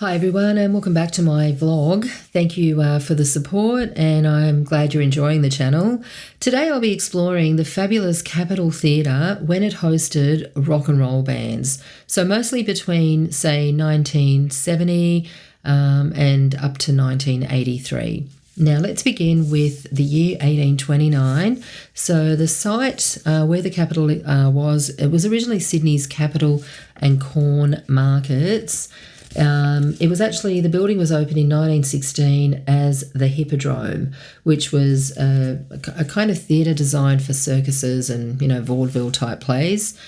Hi everyone and welcome back to my vlog. Thank you for the support and I'm glad you're enjoying the channel. Today I'll be exploring the fabulous Capitol Theatre when it hosted rock and roll bands. So mostly between say 1970 and up to 1983. Now let's begin with the year 1829. So the site where the Capitol it was originally Sydney's Capital and Corn Markets. The building was opened in 1916 as the Hippodrome, which was a kind of theatre designed for circuses and, vaudeville type plays.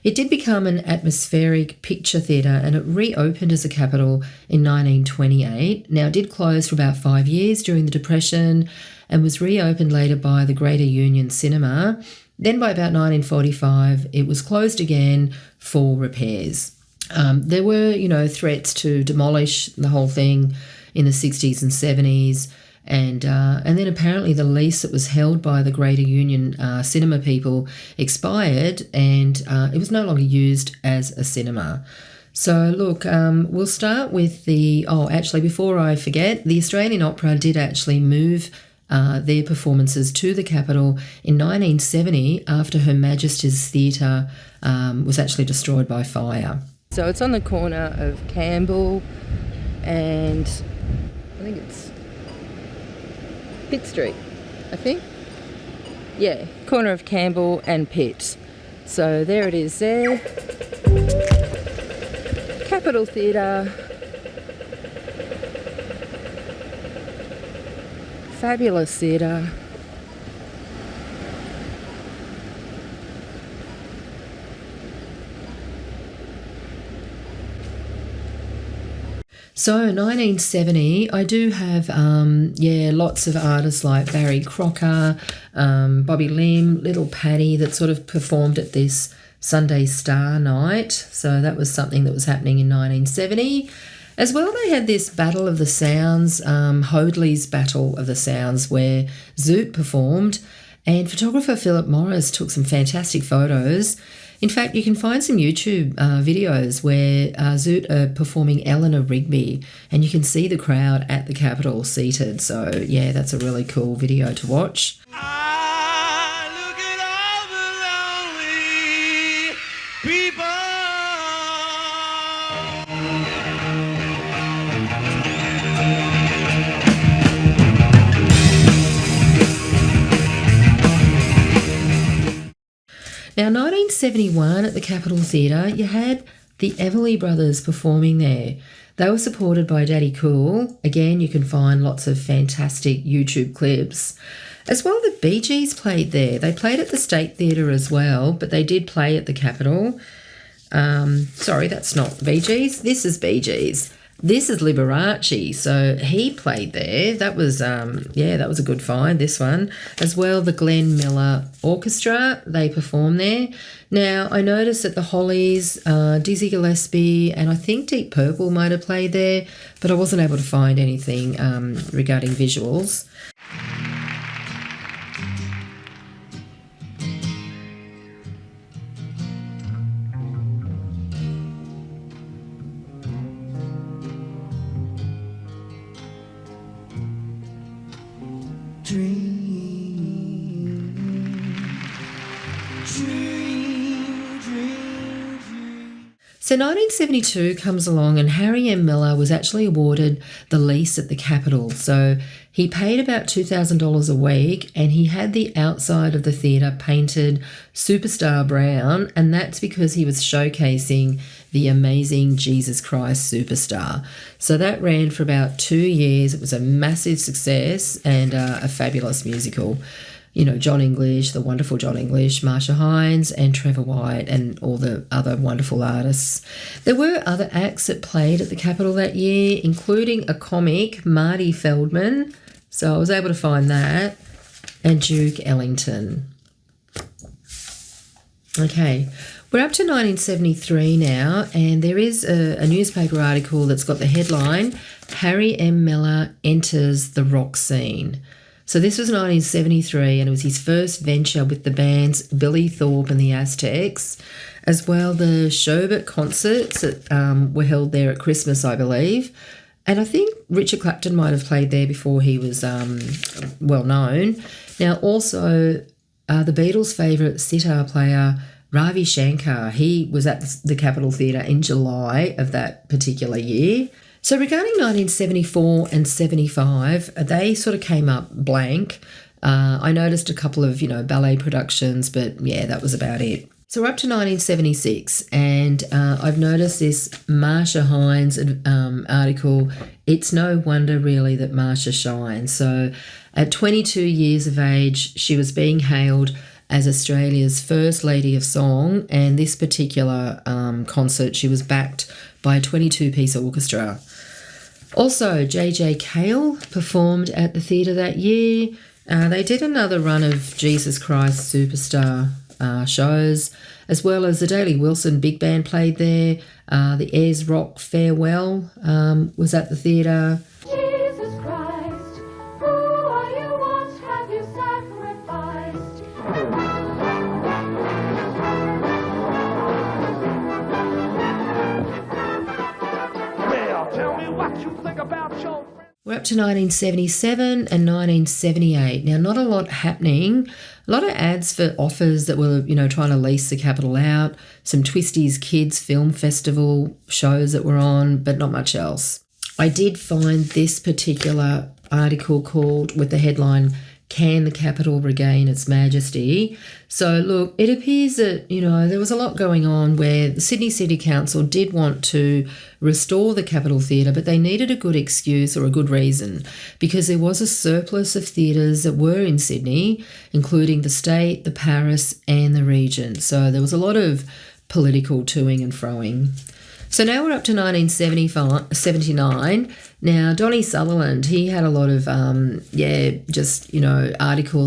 It did become an atmospheric picture theatre and it reopened as a Capitol in 1928. Now, it did close for about 5 years during the Depression and was reopened later by the Greater Union Cinema. Then by about 1945, it was closed again for repairs. There were, threats to demolish the whole thing in the 60s and 70s. And then apparently the lease that was held by the Greater Union cinema people expired and it was no longer used as a cinema. So look, we'll start with before I forget, the Australian Opera did actually move their performances to the Capitol in 1970 after Her Majesty's Theatre was actually destroyed by fire. So it's on the corner of Campbell and I think it's Pitt Street, I think. Yeah, corner of Campbell and Pitt. So there it is there. Capitol Theatre. Fabulous theatre. So 1970, I do have, lots of artists like Barry Crocker, Bobby Lim, Little Paddy that sort of performed at this Sunday Star night. So that was something that was happening in 1970. As well, they had this Battle of the Sounds, Hoadley's Battle of the Sounds, where Zoot performed and photographer Phillip took some fantastic photos. In fact, you can find some YouTube videos where Zoot are performing Eleanor Rigby and you can see the crowd at the Capitol seated. So, yeah, that's a really cool video to watch. Look at all the lonely people. Now, 1971 at the Capitol Theatre, you had the Everly Brothers performing there. They were supported by Daddy Cool. Again, you can find lots of fantastic YouTube clips. As well, the Bee Gees played there. They played at the State Theatre as well, but they did play at the Capitol. Sorry, that's not Bee Gees. This is Bee Gees. This is Liberace, so he played there. That was, that was a good find, this one. As well, the Glenn Miller Orchestra, they performed there. Now, I noticed that the Hollies, Dizzy Gillespie, and I think Deep Purple might have played there, but I wasn't able to find anything regarding visuals. So 1972 comes along and Harry M. Miller was actually awarded the lease at the Capitol. So he paid about $2,000 a week and he had the outside of the theatre painted superstar brown, and that's because he was showcasing the amazing Jesus Christ Superstar. So that ran for about 2 years. It was a massive success and a fabulous musical. John English, the wonderful John English, Marsha Hines and Trevor White and all the other wonderful artists. There were other acts that played at the Capitol that year, including a comic, Marty Feldman. So I was able to find that, and Duke Ellington. Okay, we're up to 1973 now, and there is a newspaper article that's got the headline, Harry M. Miller enters the rock scene. So this was 1973, and it was his first venture with the bands Billy Thorpe and the Aztecs. As well, the Sherbet concerts that were held there at Christmas, I believe. And I think Richard Clapton might have played there before he was well known. Now, also, the Beatles' favourite sitar player, Ravi Shankar, he was at the Capitol Theatre in July of that particular year. So regarding 1974 and 75, they sort of came up blank. I noticed a couple of, ballet productions, but yeah, that was about it. So we're up to 1976, and I've noticed this Marsha Hines article. It's no wonder really that Marsha shines. So at 22 years of age, she was being hailed as Australia's first lady of song, and this particular concert, she was backed by a 22-piece orchestra. Also, J.J. Cale performed at the theatre that year. They did another run of Jesus Christ Superstar shows, as well as the Daly Wilson Big Band played there. The Ayers Rock Farewell was at the theatre. Jesus Christ, who are you? What have you sacrificed? Well, tell me what you think about your friend. We're up to 1977 and 1978. Now, not a lot happening. A lot of ads for offers that were, trying to lease the Capitol out. Some Twisties Kids Film Festival shows that were on, but not much else. I did find this particular article with the headline, "Can the Capitol Regain Its Majesty?" So, look, it appears that, there was a lot going on where the Sydney City Council did want to restore the Capitol Theatre, but they needed a good excuse or a good reason, because there was a surplus of theatres that were in Sydney, including the State, the Paris and the Regent. So there was a lot of political toing and froing. So now we're up to 1979. Now, Donnie Sutherland, he had a lot of, articles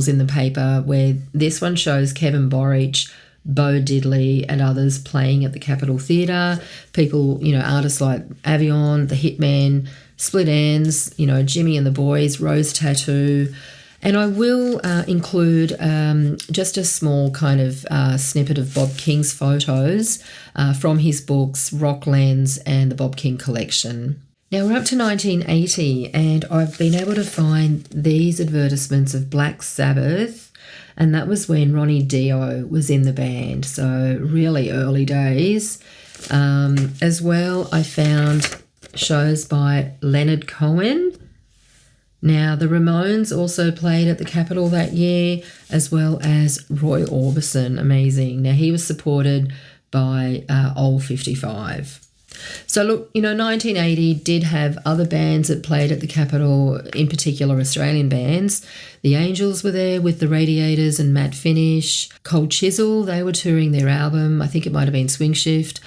in the paper where this one shows Kevin Borich, Bo Diddley and others playing at the Capitol Theatre. People, artists like Avion, The Hitman, Split Enz, Jimmy and the Boys, Rose Tattoo. And I will include just a small kind of snippet of Bob King's photos from his books Rocklands and the Bob King Collection. Now we're up to 1980, and I've been able to find these advertisements of Black Sabbath, and that was when Ronnie Dio was in the band, so really early days. As well, I found shows by Leonard Cohen. Now, the Ramones also played at the Capitol that year, as well as Roy Orbison, amazing. Now, he was supported by Old 55. So, look, 1980 did have other bands that played at the Capitol, in particular Australian bands. The Angels were there with the Radiators and Matt Finish. Cold Chisel, they were touring their album, I think it might have been Swing Shift,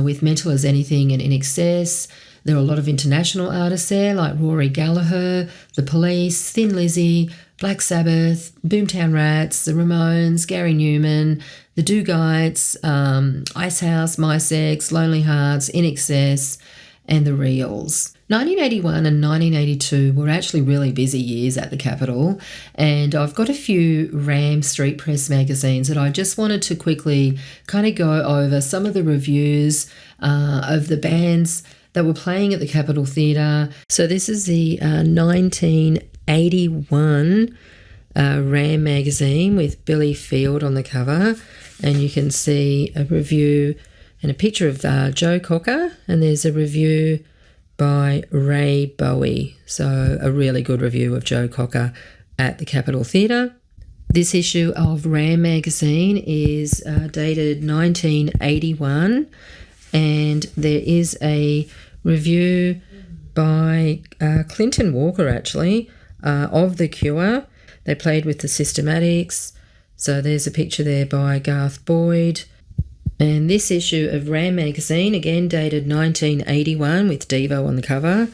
with Mental as Anything and In Excess. There were a lot of international artists there, like Rory Gallagher, The Police, Thin Lizzy, Black Sabbath, Boomtown Rats, The Ramones, Gary Newman, The Duggites, Icehouse, My Sex, Lonely Hearts, In Excess, and The Reels. 1981 and 1982 were actually really busy years at the Capitol, and I've got a few Ram Street Press magazines that I just wanted to quickly kind of go over some of the reviews of the bands that were playing at the Capitol Theatre. So this is the 1981 Ram magazine with Billy Field on the cover, and you can see a review and a picture of Joe Cocker, and there's a review by Ray Bowie. So a really good review of Joe Cocker at the Capitol Theatre. This issue of Ram magazine is dated 1981, and there is a review by Clinton Walker, actually, of The Cure. They played with the Systematics. So there's a picture there by Garth Boyd. And this issue of Ram magazine, again dated 1981 with Devo on the cover.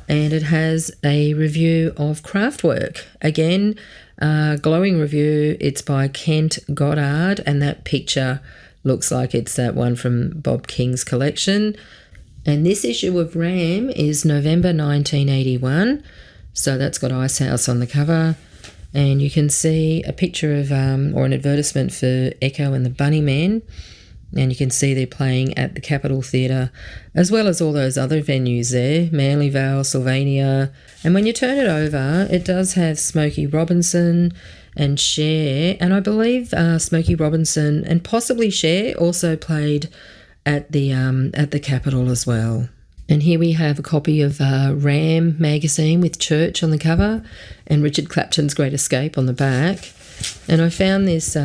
And it has a review of Kraftwerk. Again, glowing review. It's by Kent Goddard, and that picture looks like it's that one from Bob King's collection. And this issue of Ram is November 1981. So that's got Icehouse on the cover. and you can see a picture of or an advertisement for Echo and the Bunnymen, and you can see they're playing at the Capitol Theatre as well as all those other venues there, Manly Vale, Sylvania. And when you turn it over, it does have Smokey Robinson and Cher, and I believe Smokey Robinson and possibly Cher also played at the Capitol as well. And here we have a copy of Ram magazine with Church on the cover and Richard Clapton's Great Escape on the back. And I found this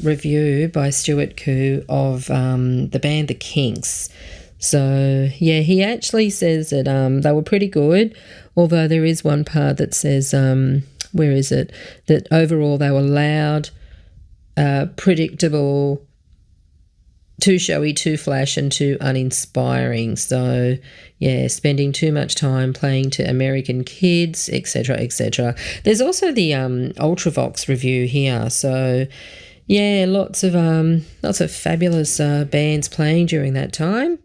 review by Stuart Coupe of the band The Kinks. So, yeah, he actually says that they were pretty good, although there is one part that says, where is it, that overall they were loud, predictable, too showy, too flash, and too uninspiring. So, yeah, spending too much time playing to American kids, etc., etc. There's also the Ultravox review here. So, yeah, lots of fabulous bands playing during that time.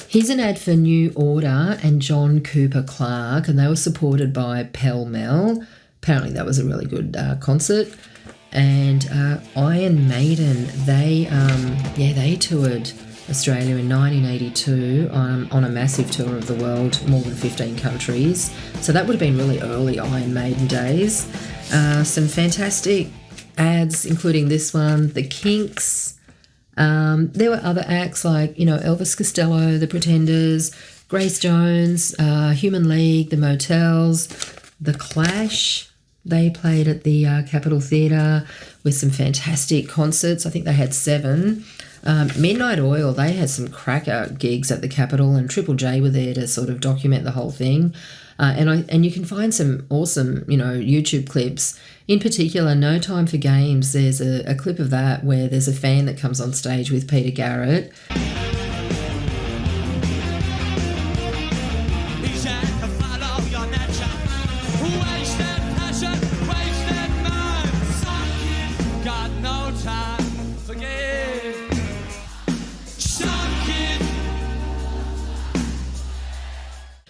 Here's an ad for New Order and John Cooper Clarke, and they were supported by Pell Mell. Apparently that was a really good concert. And Iron Maiden, they toured Australia in 1982 on a massive tour of the world, more than 15 countries. So that would have been really early Iron Maiden days. Some fantastic ads, including this one, The Kinks. There were other acts like, Elvis Costello, The Pretenders, Grace Jones, Human League, The Motels, The Clash. They played at the Capitol Theatre with some fantastic concerts. I think they had 7. Midnight Oil, they had some cracker gigs at the Capitol, and Triple J were there to sort of document the whole thing. And you can find some awesome, YouTube clips. In particular, No Time for Games, there's a clip of that where there's a fan that comes on stage with Peter Garrett.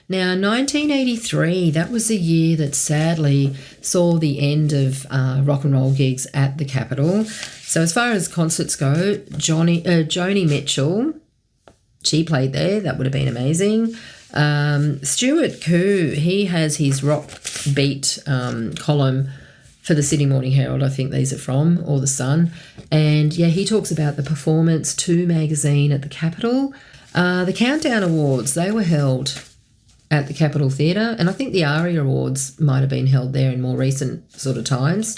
Now, 1983, that was the year that sadly saw the end of rock and roll gigs at the Capitol. So as far as concerts go, Joni Mitchell, she played there. That would have been amazing. Stuart Coupe, he has his rock beat column for the Sydney Morning Herald, I think these are from, or the Sun. And, yeah, he talks about the Performance 2 magazine at the Capitol. The Countdown Awards, they were held at the Capitol Theatre, and I think the ARIA Awards might have been held there in more recent sort of times.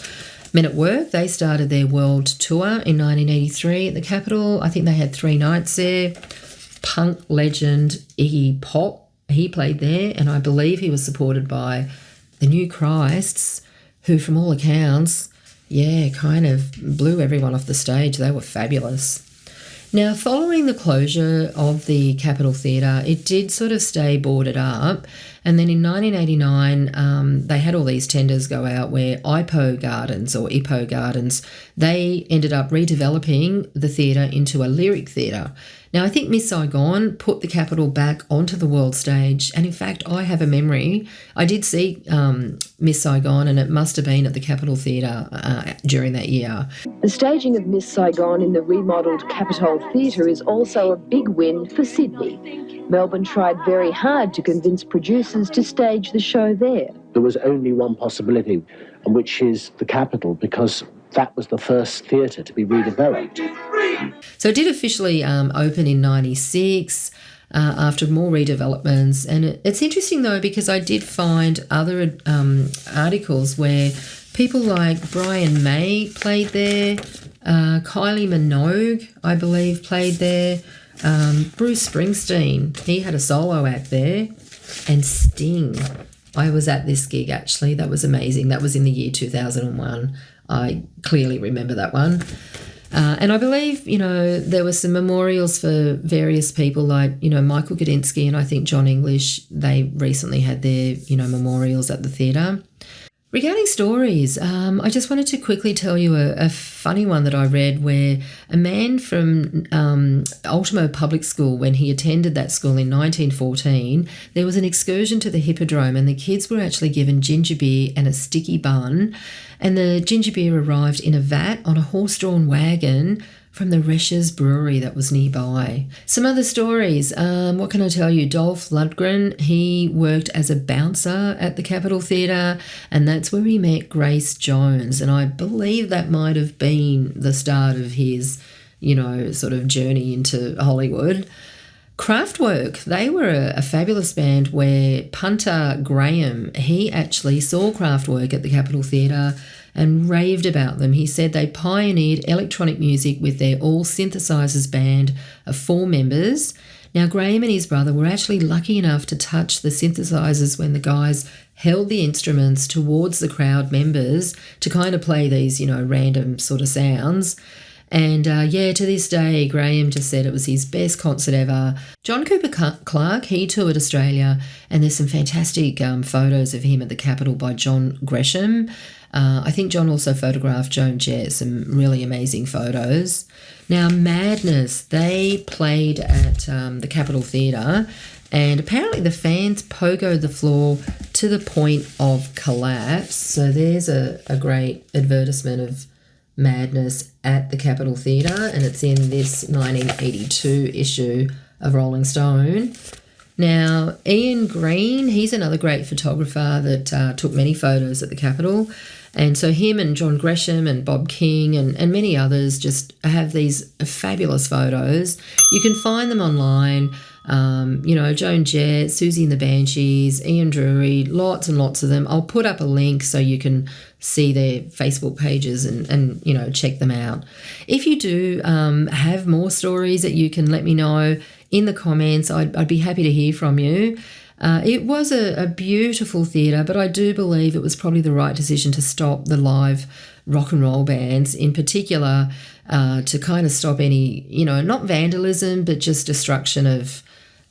Men at Work, they started their world tour in 1983 at the Capitol. I think they had 3 nights there. Punk legend Iggy Pop, he played there, and I believe he was supported by the New Christs, who from all accounts, kind of blew everyone off the stage. They were fabulous. Now, following the closure of the Capitol Theatre, it did sort of stay boarded up. And then in 1989, they had all these tenders go out where IPO Gardens, they ended up redeveloping the theatre into a lyric theatre. Now, I think Miss Saigon put the Capitol back onto the world stage. And in fact, I have a memory. I did see Miss Saigon, and it must have been at the Capitol Theatre during that year. The staging of Miss Saigon in the remodelled Capitol Theatre is also a big win for Sydney. Melbourne tried very hard to convince producers to stage the show there. There was only one possibility, which is the Capitol, because that was the first theatre to be redeveloped. So it did officially open in 96 after more redevelopments. And it's interesting, though, because I did find other articles where people like Brian May played there, Kylie Minogue, I believe, played there, Bruce Springsteen, he had a solo act there, and Sting. I was at this gig, actually. That was amazing. That was in the year 2001. I clearly remember that one. And I believe, there were some memorials for various people like, Michael Gudinski and I think John English. They recently had their, memorials at the theatre. Regarding stories, I just wanted to quickly tell you a funny one that I read where a man from Ultimo Public School, when he attended that school in 1914, there was an excursion to the Hippodrome and the kids were actually given ginger beer and a sticky bun, and the ginger beer arrived in a vat on a horse-drawn wagon from the Resch's brewery that was nearby. Some other stories. What can I tell you? Dolph Lundgren, he worked as a bouncer at the Capitol Theatre, and that's where he met Grace Jones. And I believe that might have been the start of his, sort of journey into Hollywood. Kraftwerk, they were a fabulous band where punter Graham, he actually saw Kraftwerk at the Capitol Theatre and raved about them. He said they pioneered electronic music with their all synthesizers band of 4 members. Now, Graham and his brother were actually lucky enough to touch the synthesizers when the guys held the instruments towards the crowd members to kind of play these, random sort of sounds. And to this day, Graham just said it was his best concert ever. John Cooper Clarke, he toured Australia, and there's some fantastic photos of him at the Capitol by John Gresham. I think John also photographed Joan Jett, some really amazing photos. Now, Madness, they played at the Capitol Theatre, and apparently the fans pogoed the floor to the point of collapse. So there's a great advertisement of Madness at the Capitol Theatre, and it's in this 1982 issue of Rolling Stone. Now, Ian Green, he's another great photographer that took many photos at the Capitol. And so him and John Gresham and Bob King and many others just have these fabulous photos. You can find them online. Joan Jett, Susie and the Banshees, Ian Drury, lots and lots of them. I'll put up a link so you can see their Facebook pages and check them out. If you do have more stories that you can let me know in the comments, I'd be happy to hear from you. It was a beautiful theatre, but I do believe it was probably the right decision to stop the live rock and roll bands, in particular, to kind of stop any, not vandalism, but just destruction of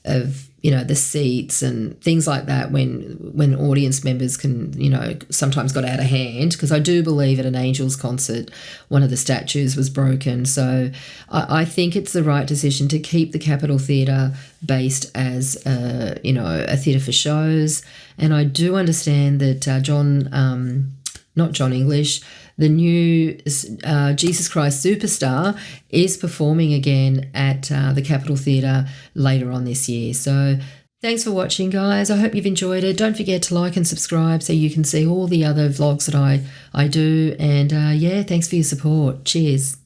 the seats and things like that when audience members can, sometimes got out of hand. Because I do believe at an Angels concert, one of the statues was broken. So I think it's the right decision to keep the Capitol Theatre based as, a theatre for shows. And I do understand that not John English, the new Jesus Christ Superstar is performing again at the Capitol Theatre later on this year. So thanks for watching, guys. I hope you've enjoyed it. Don't forget to like and subscribe so you can see all the other vlogs that I do. And thanks for your support. Cheers.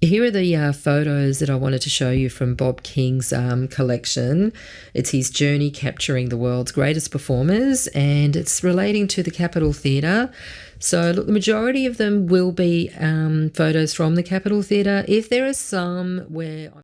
Here are the photos that I wanted to show you from Bob King's collection. It's his journey capturing the world's greatest performers, and it's relating to the Capitol Theatre. So look, the majority of them will be photos from the Capitol Theatre. If there are some where